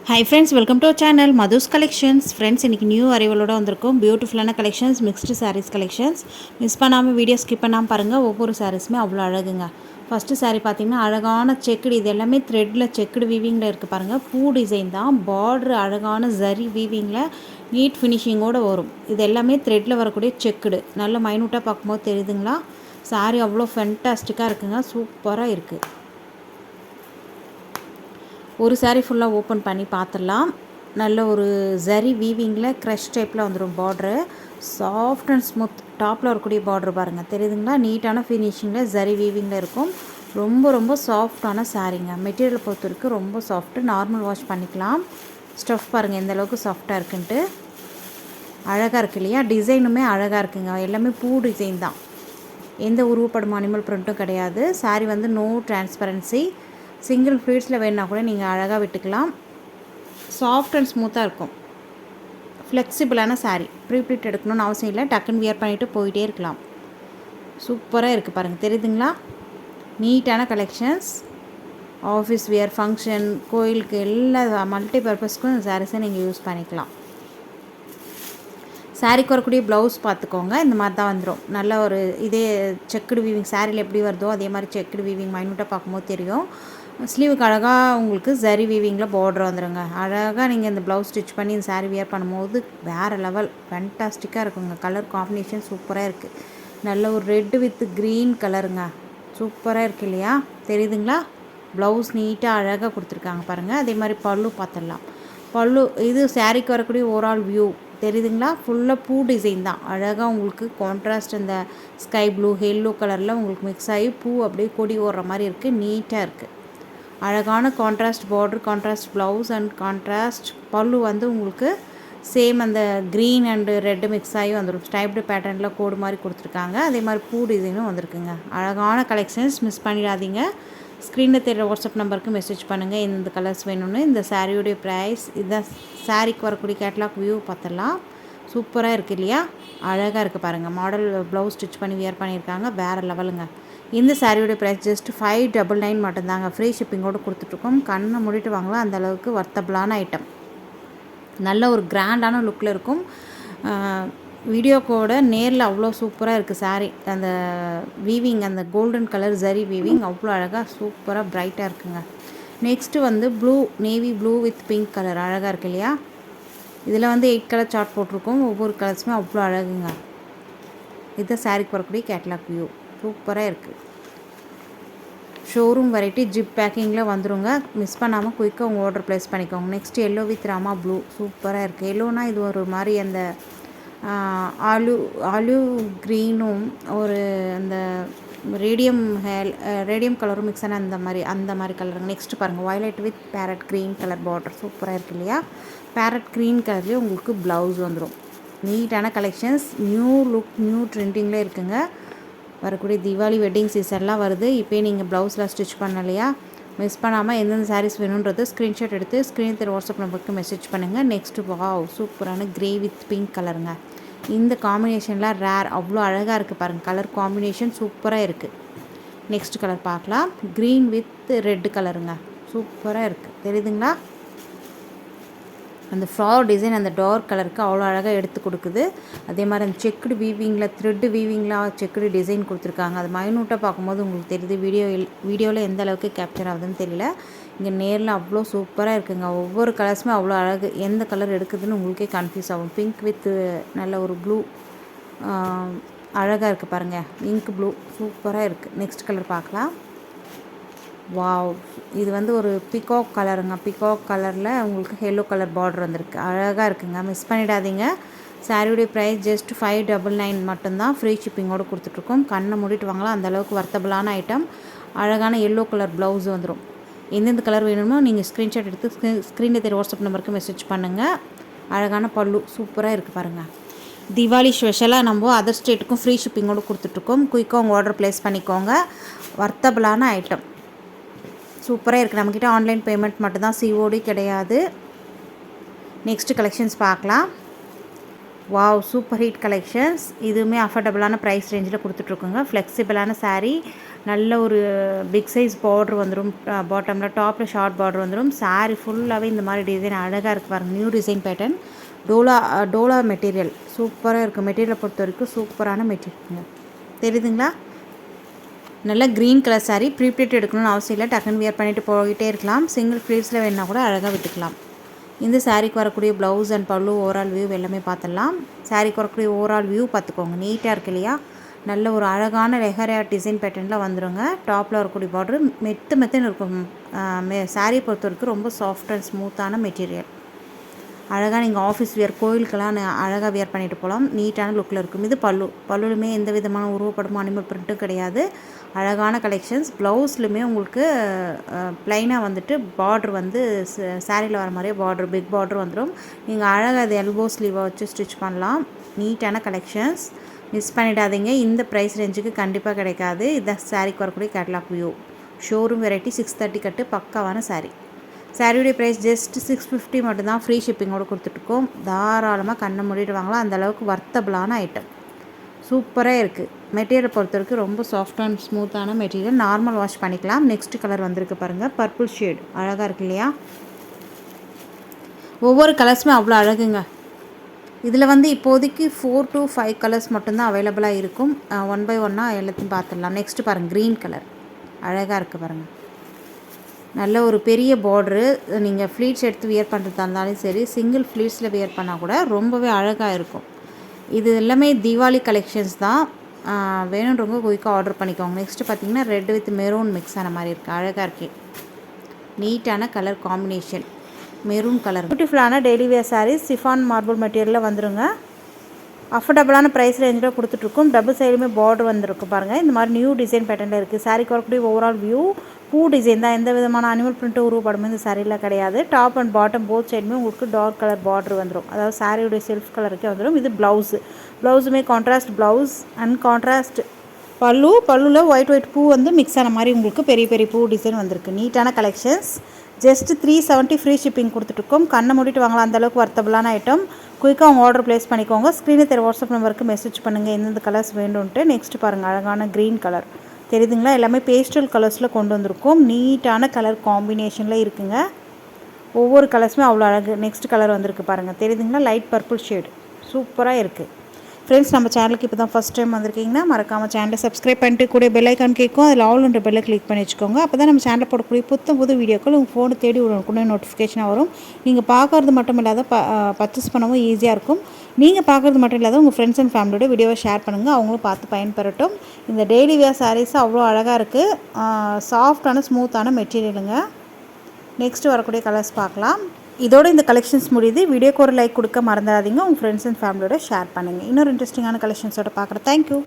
Hi friends, welcome to our channel Madhu's Collections. Friends, இன்னைக்கு new அரைவலோட வந்திருக்கோம். பியூட்டிஃபுல்லான collections, mixed sarees collections. Miss பண்ணாமல் video skip பண்ணாமல் பாருங்கள். ஒவ்வொரு சாரீஸுமே அவ்வளோ அழகுங்க. ஃபஸ்ட்டு saree பார்த்தீங்கன்னா அழகான செக்குடு, இது எல்லாமே த்ரெட்டில் செக்குடு வீவிங்கில் இருக்குது பாருங்கள். பூ டிசைன் தான், பார்டர் அழகான ஜரி வீவிங்கில் நீட் ஃபினிஷிங்கோடு வரும். இது எல்லாமே த்ரெட்டில் வரக்கூடிய செக்குடு. நல்ல மைனூட்டாக பார்க்கும்போது தெரியுதுங்களா? saree அவ்வளோ ஃபென்டாஸ்டிக்காக இருக்குங்க, சூப்பராக இருக்குது. ஒரு saree ஃபுல்லாக ஓப்பன் பண்ணி பார்த்துடலாம். நல்ல ஒரு ஜரி வீவிங்கில் க்ரஷ் டைப்பில் வந்துடும் பார்ட்ரு. Soft and smooth. டாப்பில் வரக்கூடிய பார்ட்ரு பாருங்கள், தெரியுதுங்களா? நீட்டான ஃபினிஷிங்கில் ஜரி வீவிங்கில் இருக்கும். ரொம்ப ரொம்ப சாஃப்டான சாரீங்க. மெட்டீரியல் பொறுத்த வரைக்கும் ரொம்ப சாஃப்ட்டு. நார்மல் வாஷ் பண்ணிக்கலாம். ஸ்டஃப் பாருங்கள் எந்த அளவுக்கு சாஃப்டாக இருக்குன்ட்டு. அழகாக இருக்குது இல்லையா? டிசைனுமே அழகாக இருக்குங்க. எல்லாமே பூ டிசைன் தான், எந்த உருவப்படும் அனிமல் பிரிண்ட்டும் கிடையாது. சாரீ வந்து நோ டிரான்ஸ்பரன்சி. சிங்கிள் ஃப்ளீட்ஸில் வேணுன்னா கூட நீங்கள் அழகாக விட்டுக்கலாம். சாஃப்ட் அண்ட் ஸ்மூத்தாக இருக்கும். ஃப்ளெக்சிபிளான சாரீ. ப்ரீப்ளீட் எடுக்கணும்னு அவசியம் இல்லை. டக்குன்னு வியர் பண்ணிவிட்டு போயிட்டே இருக்கலாம். சூப்பராக இருக்குது பாருங்கள், தெரியுதுங்களா? நீட்டான கலெக்ஷன்ஸ். ஆஃபீஸ் வியர், ஃபங்க்ஷன், கோயிலுக்கு எல்லா மல்டி பர்பஸ்க்கும் இந்த சாரீஸை நீங்கள் யூஸ் பண்ணிக்கலாம். சாரீக்கு வரக்கூடிய ப்ளவுஸ் பார்த்துக்கோங்க, இந்த மாதிரி தான் வந்துடும். நல்ல ஒரு இதே செக்குடு வீவிங் சாரியில் எப்படி வருதோ அதே மாதிரி செக்குடு வீவிங் மைனூட்டாக பார்க்கும்போது தெரியும். ஸ்லீவுக்கு அழகாக உங்களுக்கு ஜரி வீவிங்கில் பார்டர் வந்துடுங்க. அழகாக நீங்கள் இந்த ப்ளவுஸ் ஸ்டிச் பண்ணி இந்த சாரீ வியர் பண்ணும்போது வேறு லெவல் ஃபேன்டாஸ்டிக்காக இருக்குங்க. கலர் காம்பினேஷன் சூப்பராக இருக்குது. நல்ல ஒரு ரெட்டு வித் க்ரீன் கலருங்க, சூப்பராக இருக்குது இல்லையா? தெரியுதுங்களா? ப்ளவுஸ் நீட்டாக அழகாக கொடுத்துருக்காங்க பாருங்கள். அதே மாதிரி பல்லு பார்த்துடலாம். பல்லு இது சாரீக்கு வரக்கூடிய ஓவரால் வியூ தெரியுதுங்களா? ஃபுல்லாக பூ டிசைன் தான். அழகாக உங்களுக்கு கான்ட்ராஸ்ட் இந்த ஸ்கை ப்ளூ எல்லோ கலரில் உங்களுக்கு மிக்ஸ் ஆகி பூ அப்படியே கொடி ஓடுற மாதிரி இருக்குது. நீட்டாக இருக்குது. அழகான contrast border, contrast blouse and contrast பல்லு வந்து உங்களுக்கு சேம் அந்த க்ரீன் அண்டு ரெட்டு மிக்ஸ் ஆகி வந்துடும். ஸ்டைப்டு பேட்டர்னில் கோடு மாதிரி கொடுத்துருக்காங்க. அதே மாதிரி பூ டிசைனும் வந்திருக்குங்க. அழகான கலெக்ஷன்ஸ், மிஸ் பண்ணிடாதீங்க. ஸ்க்ரீனில் தெரிகிற வாட்ஸ்அப் நம்பருக்கு மெசேஜ் பண்ணுங்கள் இந்த கலர்ஸ் வேணும்னு. இந்த சாரியோடைய ப்ரைஸ் இதுதான். சாரீக்கு வரக்கூடிய கேட்லாக் வியூ பார்த்துடலாம். சூப்பராக இருக்குது இல்லையா? அழகாக இருக்குது பாருங்கள். மாடல் ப்ளவுஸ் ஸ்டிச் பண்ணி வியர் பண்ணியிருக்காங்க. வேறு லெவலுங்க. இந்த சாரியோட ப்ரைஸ் ஜஸ்ட் 599 மட்டும்தாங்க. ஃப்ரீ ஷிப்பிங்கோடு கொடுத்துட்ருக்கோம். கண்ணை மூடிட்டு வாங்கலாம், அந்தளவுக்கு வர்த்தபிளான ஐட்டம். நல்ல ஒரு கிராண்டான லுக்கில் இருக்கும். வீடியோ கூட நேரில் அவ்வளோ சூப்பராக இருக்குது சாரீ. அந்த வீவிங், அந்த கோல்டன் கலர் ஜரி வீவிங் அவ்வளோ அழகாக சூப்பராக ப்ரைட்டாக இருக்குங்க. நெக்ஸ்ட்டு வந்து blue, navy blue with pink colour அழகாக இருக்குது இல்லையா? இதில் வந்து 8 கலர் சார்ட் போட்டிருக்கோம். ஒவ்வொரு கலர்ஸுமே அவ்வளோ அழகுங்க. இதுதான் சாரீக்கு வரக்கூடிய கேட்லாக் வியூ. சூப்பராக இருக்குது. ஷோரூம் வெரைட்டி ஜிப் பேக்கிங்கில் வந்துடுங்க. மிஸ் பண்ணாமல் குயிக்காக உங்கள் ஆர்டர் ப்ளேஸ் பண்ணிக்கோங்க. Next yellow with Rama blue சூப்பராக இருக்குது. எல்லோனா இது ஒரு மாதிரி அந்த ஆலிவ் க்ரீனும் ஒரு அந்த ரேடியம் கலரும் மிக்ஸ் ஆன அந்த மாதிரி கலருங்க. நெக்ஸ்ட்டு பாருங்கள், violet with farad green colour border சூப்பராக இருக்குது இல்லையா? பேரட் க்ரீன் கலர்லேயே உங்களுக்கு ப்ளவுஸ் வந்துடும். நீட்டான கலெக்ஷன்ஸ், நியூ லுக், நியூ ட்ரெண்டிங்கில் இருக்குங்க. வரக்கூடிய தீபாவளி வெட்டிங் சீசன்லாம் வருது. இப்போயே நீங்கள் ப்ளவுஸில் ஸ்டிச் பண்ணலையா? மிஸ் பண்ணாமல் எந்தெந்த சாரீஸ் வேணுன்றது ஸ்க்ரீன்ஷாட் எடுத்து ஸ்க்ரீன் தெரிய வாட்ஸ்அப் நம்பருக்கு மெசேஜ் பண்ணுங்கள். நெக்ஸ்ட்டு வாவ், சூப்பரான க்ரே வித் பிங்க் கலருங்க. இந்த காம்பினேஷன்லாம் ரேர், அவ்வளோ அழகாக இருக்குது பாருங்கள். கலர் காம்பினேஷன் சூப்பராக இருக்குது. நெக்ஸ்ட் கலர் பார்க்கலாம். க்ரீன் வித் ரெட் கலருங்க, சூப்பராக இருக்குது. தெரியுதுங்களா? அந்த ஃப்ளவர் டிசைன் அந்த டார்க் கலருக்கு அவ்வளோ அழகாக எடுத்து கொடுக்குது. அதே மாதிரி அந்த செக்குடு வீவிங்கில் த்ரெட்டு வீவிங்கில் செக்குடு டிசைன் கொடுத்துருக்காங்க. அது மைனூட்டாக பார்க்கும்போது உங்களுக்கு தெரியுது. வீடியோவில் எந்த அளவுக்கு கேப்சர் ஆகுதுன்னு தெரியல. இங்கே நேரில் அவ்வளோ சூப்பராக இருக்குங்க. ஒவ்வொரு கலர்ஸுமே அவ்வளோ அழகு. எந்த கலர் எடுக்குதுன்னு உங்களுக்கே கன்ஃபியூஸ் ஆகும். பிங்க் வித் நல்ல ஒரு ப்ளூ அழகாக இருக்குது பாருங்கள். இங்க் ப்ளூ சூப்பராக இருக்குது. நெக்ஸ்ட் கலர் பார்க்கலாம். வாவ், இது வந்து ஒரு பிகாக் கலருங்க. பிகாக் கலரில் உங்களுக்கு எல்லோ கலர் பார்டர் வந்திருக்கு. அழகாக இருக்குங்க, மிஸ் பண்ணிடாதீங்க. சாரியுடைய ப்ரைஸ் ஜஸ்ட் 599 மட்டும்தான். ஃப்ரீ ஷிப்பிங்கோடு கொடுத்துட்ருக்கோம். கண்ணை மூடிட்டு வாங்கலாம், அந்தளவுக்கு வர்த்தபிளான ஐட்டம். அழகான எல்லோ கலர் ப்ளவுஸ் வந்துடும். எந்தெந்த கலர் வேணுமோ நீங்கள் ஸ்க்ரீன்ஷாட் எடுத்து ஸ்க்ரீனில் தெரிய வாட்ஸ்அப் நம்பருக்கு மெசேஜ் பண்ணுங்கள். அழகான பல்லு சூப்பராக இருக்குது பாருங்கள். தீபாவளி ஸ்பெஷலாக நம்ம அதர் ஸ்டேட்டுக்கும் ஃப்ரீ ஷிப்பிங்கோடு கொடுத்துட்ருக்கோம். குயிக்காக உங்கள் ஆர்டர் ப்ளேஸ் பண்ணிக்கோங்க. வர்த்தபிளான ஐட்டம் சூப்பராக இருக்குது. நம்மக்கிட்ட ஆன்லைன் பேமெண்ட் மட்டும்தான், சிஓடி கிடையாது. நெக்ஸ்ட்டு கலெக்ஷன்ஸ் பார்க்கலாம். Wow, super hit collections. இதுவுமே அஃபோர்டபுளான ப்ரைஸ் ரேஞ்சில் கொடுத்துட்ருக்குங்க. ஃப்ளெக்சிபிளான சாரீ, நல்ல ஒரு பிக் சைஸ் பார்டர் வந்துடும். பாட்டமில் டாப்பில் ஷார்ட் பார்டர் வந்துடும். சாரீ ஃபுல்லாகவே இந்த மாதிரி டிசைன் அழகாக இருக்குது பாருங்கள். New design pattern. Dola material சூப்பராக இருக்குது. மெட்டீரியலை பொறுத்த வரைக்கும் சூப்பரான மெட்டீரியலுங்க. தெரியுதுங்களா? நல்ல க்ரீன் கலர் சாரீ. ப்ரீப்ளேட் எடுக்கணும்னு அவசியம் இல்லை. டக்குன்னு வியர் பண்ணிவிட்டு போய்கிட்டே இருக்கலாம். சிங்கிள் ஃப்ளீட்ஸில் வேணுன்னா கூட அழகாக விட்டுக்கலாம். இந்த சாரீக்கு வரக்கூடிய ப்ளவுஸ் அண்ட் பல்லு ஓவரால் வியூ எல்லாமே பார்த்துடலாம். சாரீக்கு வரக்கூடிய ஓவரால் வியூ பார்த்துக்கோங்க. நீட்டாக இருக்கு இல்லையா? நல்ல ஒரு அழகான லெஹரியா டிசைன் பேட்டர்னில் வந்துடுங்க. டாப்பில் வரக்கூடிய பார்டர் மெத்துன்னு இருக்கும். சாரீ பொறுத்த வரைக்கும் ரொம்ப சாஃப்ட் அண்ட் ஸ்மூத்தான மெட்டீரியல். அழகாக நீங்கள் ஆஃபீஸ் வியர், கோயிலுக்கெல்லாம் அழகாக வியர் பண்ணிட்டு போகலாம். நீட்டான லுக்கில் இருக்கும். இது பல்லுலுமே எந்த விதமான உருவப்படமும் அனிமல் பிரிண்ட்டும் கிடையாது. அழகான கலெக்ஷன்ஸ். ப்ளவுஸ்லுமே உங்களுக்கு ப்ளைனாக வந்துட்டு பார்ட்ரு வந்து சாரியில் வர மாதிரியே பார்ட்ரு, பிக் பார்ட்ரு வந்துடும். நீங்கள் அழகாக அது எல்போ ஸ்லீவை வச்சு ஸ்டிச் பண்ணலாம். நீட்டான கலெக்ஷன்ஸ். மிஸ் பண்ணிடாதீங்க. இந்த ப்ரைஸ் ரேஞ்சுக்கு கண்டிப்பாக கிடைக்காது. இதான் சாரீக்கு வரக்கூடிய கேட்லாக் வியூ. ஷோரூம் வெரைட்டி 630 கட்டு பக்காவான சாரீ. சாரியுடைய ப்ரைஸ் ஜஸ்ட் 650 மட்டும்தான். ஃப்ரீ ஷிப்பிங்கோடு கொடுத்துட்ருக்கோம். தாராளமாக கண்ணை மூடிட்டு வாங்கலாம். அந்தளவுக்கு வர்த்தபிளான ஐட்டம். சூப்பராக இருக்குது. மெட்டீரியல் பொறுத்த வரைக்கும் ரொம்ப சாஃப்ட் அண்ட் ஸ்மூத்தான மெட்டீரியல். நார்மல் வாஷ் பண்ணிக்கலாம். நெக்ஸ்ட் கலர் வந்திருக்கு பாருங்கள். பர்பிள் ஷேட் அழகாக இருக்கு இல்லையா? ஒவ்வொரு கலர்ஸுமே அவ்வளோ அழகுங்க. இதில் வந்து இப்போதைக்கு 4 to 5 கலர்ஸ் மட்டும்தான் அவைலபிளாக இருக்கும். 1 by 1 எல்லாத்தையும் பார்த்துடலாம். நெக்ஸ்ட்டு பாருங்கள், க்ரீன் கலர் அழகாக இருக்குது பாருங்கள். நல்ல ஒரு பெரிய பார்ட்ரு. நீங்கள் ஃப்ளீட்ஸ் எடுத்து வியர் பண்ணுறதா இருந்தாலும் சரி, சிங்கிள் ஃப்ளீட்ஸில் வியர் பண்ணால் கூட ரொம்பவே அழகாக இருக்கும். இது எல்லாமே தீபாவளி கலெக்ஷன்ஸ் தான். வேணுன்றவங்க குயிக்காக ஆர்டர் பண்ணிக்கோங்க. நெக்ஸ்ட்டு பார்த்தீங்கன்னா ரெட் வித் மெரூன் மிக்ஸ் ஆன மாதிரி இருக்குது. அழகாக இருக்குது. நீட்டான கலர் காம்பினேஷன். Maroon colour. பியூட்டிஃபுல்லான daily wear sarees chiffon marble மெட்டீரியலில் வந்துடுங்க. அஃபோர்டபுளான ப்ரைஸ் ரேஞ்சில் கொடுத்துட்ருக்கோம். டபுள் சைடுமே பார்டர் வந்துருக்கு பாருங்கள். இந்த மாதிரி நியூ டிசைன் பேட்டர்னில் இருக்குது. சாரீக்கு வரக்கூடிய ஓவரால் வியூ பூ டிசைன் தான். எந்த விதமான அனிமல் பிரிண்ட்டு உருவப்படமும் இந்த சாரியில் கிடையாது. டாப் அண்ட் பாட்டம் போத் சைடுமே உங்களுக்கு டார்க் கலர் பார்டர் வந்துடும். அதாவது சாரியுடைய செல்ஃப் கலருக்கே வந்துடும். இது ப்ளவுஸுமே கான்ட்ராஸ்ட் ப்ளவுஸ் அண்ட் கான்ட்ராஸ்ட் பல்லுவில் ஒயிட் பூ வந்து மிக்ஸ் ஆன மாதிரி உங்களுக்கு பெரிய பெரிய பூ டிசைன் வந்திருக்கு. நீட்டான கலெக்ஷன்ஸ். ஜஸ்ட் 370 ஃப்ரீ ஷிப்பிங் கொடுத்துட்ருக்கோம். கண்ணை மூடிட்டு வாங்கலாம். அந்தளவுக்கு வர்த்தபிளான ஐட்டம். குயிக்காக அவங்க ஆர்டர் ப்ளேஸ் பண்ணிக்கோங்க. ஸ்க்ரீனில் தெரிய வாட்ஸ்அப் நம்பருக்கு மெசேஜ் பண்ணுங்கள் எந்தெந்த கலர்ஸ் வேண்டும்ன்ட்டு. நெக்ஸ்ட் பாருங்கள், அழகான க்ரீன் கலர். தெரியுதுங்களா? எல்லாமே பேஸ்டல் கலர்ஸில் கொண்டு வந்திருக்கோம். நீட்டான கலர் காம்பினேஷனில் இருக்குங்க. ஒவ்வொரு கலர்ஸுமே அவ்வளோ அழகு. நெக்ஸ்ட் கலர் வந்திருக்கு பாருங்கள். தெரியுதுங்களா? Light purple shade. சூப்பராக இருக்குது. ஃப்ரெண்ட்ஸ், நம்ம சேனலுக்கு இப்போ தான் ஃபஸ்ட் டைம் வந்திருக்கீங்கன்னா மறக்காமல் சேனலை சப்ஸ்கிரைப் பண்ணிட்டு கூட பெல் ஐக்கான் கேட்கும். அதில் ஆல்ன்ற பெல்லை கிளிக் பண்ணி வச்சுக்கோங்க. அப்போ தான் நம்ம சேனலில் போடக்கூடிய புது வீடியோக்கள் உங்கள் ஃபோனை தேடி உடனே நோட்டிஃபிகேஷனாக வரும். நீங்கள் பார்க்குறது மட்டும் இல்லாத பர்ச்சேஸ் பண்ணவும் ஈஸியாக இருக்கும். நீங்கள் பார்க்குறது மட்டும் இல்லாத உங்கள் ஃப்ரெண்ட்ஸ் அண்ட் ஃபேமிலியோட வீடியோவை ஷேர் பண்ணுங்கள். அவங்களும் பார்த்து பயன்பெறட்டும். இந்த டெய்லி வேர் சாரீஸ் அவ்வளோ அழகாக இருக்குது. சாஃப்டான ஸ்மூத்தான மெட்டீரியலுங்க. நெக்ஸ்ட்டு வரக்கூடிய கலர்ஸ் பார்க்கலாம். இதோட இந்த கலெக்ஷன்ஸ் முடியுது. வீடியோக்கு ஒரு லைக் கொடுக்க மறந்துடாதீங்க. உங்கள் ஃப்ரெண்ட்ஸ் அண்ட் ஃபேமிலியோட ஷேர் பண்ணுங்கள். இன்னொரு இன்ட்ரெஸ்டிங்கான கலெக்ஷன்ஸோட பார்க்குறேன். தேங்க்யூ.